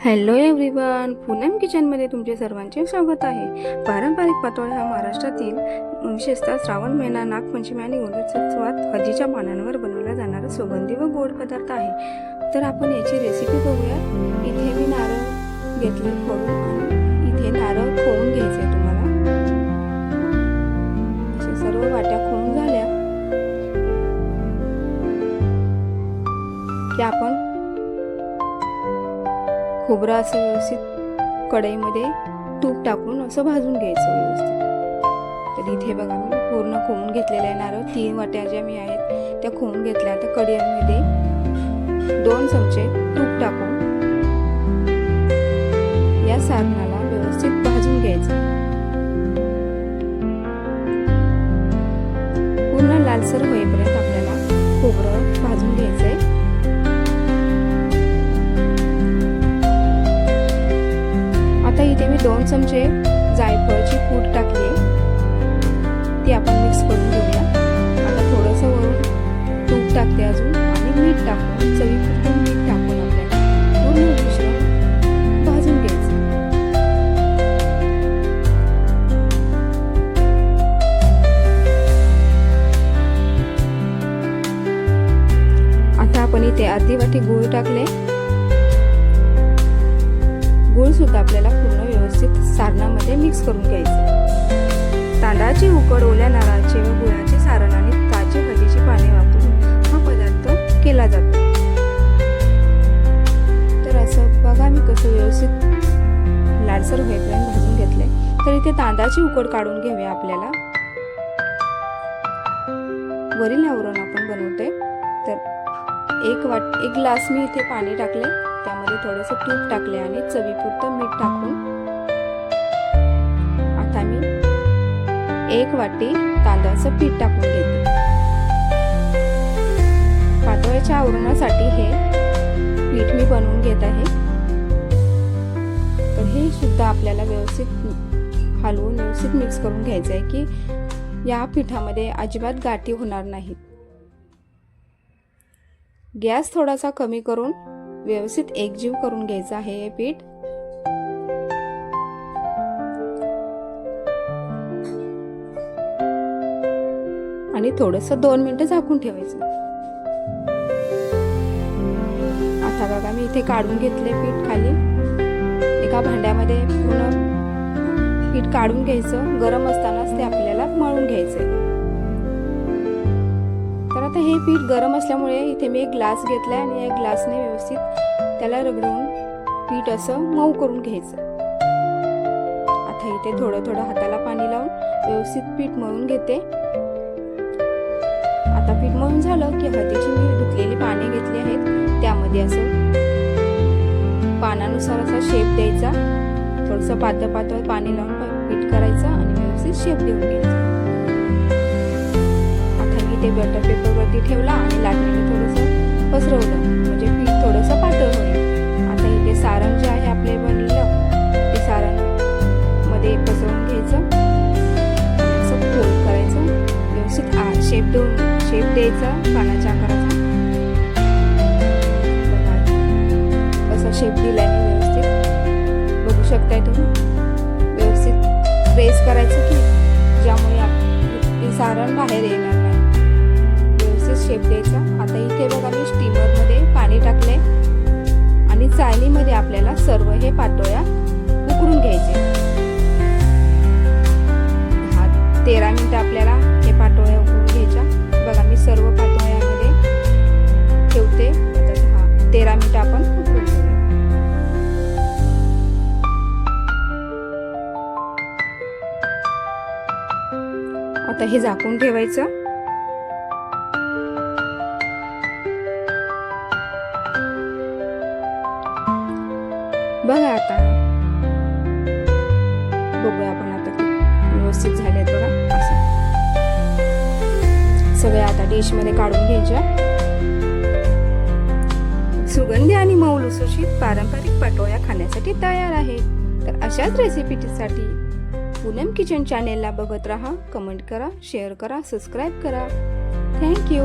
Hello everyone, Poonam किचनमध्ये तुमचे सर्वांचे स्वागत आहे. पारंपरिक पातोळ्या हा महाराष्ट्रातील विशेषतः श्रावण महिना, नागपंचमी आणि गणेशोत्सवात हळदीच्या पानांवर बनवला जाणारा सुगंधी व गोड पदार्थ आहे. तर आपण याची रेसिपी बघूया. इथे मी नारळ घेतले फोडून आणि इथे नारळ खोवून घ्यायचे. तुम्हाला अशा सर्व वाट्या खोवून झाल्या की आपण खोबरं असं व्यवस्थित कढईमध्ये तूप टाकून असं भाजून घ्यायचं व्यवस्थित. तर इथे बघा मी पूर्ण खोवून घेतलेलं आहे नारळ. 3 वाट्या ज्या मी आहेत त्या खोवून घेतल्या. आता कढईमध्ये 2 चमचे तूप टाकून या सारणाला व्यवस्थित भाजून घ्यायचं. पूर्ण लालसर होईपर्यंत आपल्याला खोबरं भाजून घ्यायचंय. आता इथे मी 2 चमचे जायफळची पूड टाकली, ती आपण मिक्स करून घेऊया. आता थोडंसं वरून तूप टाकते अजून आणि मीठ टाकून चवीपुरतं मीठ टाकून आपल्याला पूर्ण मिश्रण भाजून घ्यायचं. आता आपण इथे अर्धी वाटी गूळ टाकले. गूळ सुद्धा आपल्याला पूर्ण व्यवस्थित सारणामध्ये मिक्स करून घ्यायचं. तांदळाची उकड, ओल्या नारळाचे व गुळाचे सारण आणि ताजी हळदीची पाने वापरून हा पदार्थ केला जातो. तर असं बघा मी कसं व्यवस्थित लालसर होईपर्यंत भाजून घेतले. तर इथे तांदळाची उकड काढून घेऊया आपल्याला. वरील आवरण आपण बनवतोय. तर एक ग्लास मी इथे पाणी टाकले, त्यामध्ये थोडंसं तूप टाकले आणि चवीपुरतं मीठ टाकून आता मी 1 वाटी तांदळाचं पीठ टाकून घेते. पातोळ्याच्या आवरणासाठी हे पीठ मी बनवून घेत आहे. तर हे सुद्धा आपल्याला व्यवस्थित हलवून व्यवस्थित मिक्स करून घ्यायचं आहे की या पिठामध्ये अजिबात गाठी होणार नाहीत. गॅस थोडासा कमी करून व्यवस्थित एकजीव करून घ्यायचं आहे हे पीठ. आणि थोडंसं 2 मिनिटं झाकून ठेवायचं. आता बघा मी इथे काढून घेतले पीठ खाली. एका भांड्यामध्ये पूर्ण पीठ काढून घ्यायचं. गरम असतानाच ते आपल्याला मळून घ्यायचंय. तर आता हे पीठ गरम असल्यामुळे इथे मी 1 ग्लास घेतलाय आणि या ग्लासने व्यवस्थित त्याला रगडून पीठ असं मऊ करून घ्यायचं. आता इथे थोडं थोडं हाताला पाणी लावून व्यवस्थित पीठ मळून घेते. आता पीठ मळून झालं की हळदीची मी धुतलेली पाने घेतली आहेत, त्यामध्ये असं पानानुसार असा शेप द्यायचा. थोडंसं पातळ पातळ पाणी लावून पीठ करायचं आणि व्यवस्थित शेप देऊन घ्यायचा. ते बटर पेपरवरती ठेवला आणि लाटणीने थोडंसं पसरवलं म्हणजे पीठ थोडंसं पातळ होईल. आता इथे सारण जे आहे आपले बनलेलं ते सारण मध्ये पसरवून घ्यायचं. असं फोल्ड करायचं. व्यवस्थित शेप द्यायचा पानाच्या आकाराचा. असा शेप दिल्याने व्यवस्थित बघू शकताय तुम्ही. व्यवस्थित प्रेस करायचं की ज्यामुळे आपले सारण बाहेर येणार नाही. शेप द्यायचा. आता इथे बघा मी स्टीमर मध्ये पाणी टाकले आणि चाळणीमध्ये आपल्याला सर्व हे पातोळ्या उकडून घ्यायचे. 13 मिनिटं आपल्याला हे पातोळ्या उकडून घ्यायच्या. बघा मी सर्व पातोळ्यामध्ये ठेवते. आता 13 मिनिटं आपण उकडून घेऊया. आता हे झाकून ठेवायचं. बघा आता बघूया आपण आता व्यवस्थित झालेत बघा. असं सगळे आता डिश मध्ये काढून घ्यायच्या. सुगंधी आणि मऊ लुसलुशीत पारंपरिक पातोळ्या खाण्यासाठी तयार आहेत. तर अशाच रेसिपीसाठी पूनम किचन चॅनेलला बघत राहा. कमेंट करा, शेअर करा, सबस्क्राईब करा. थँक्यू.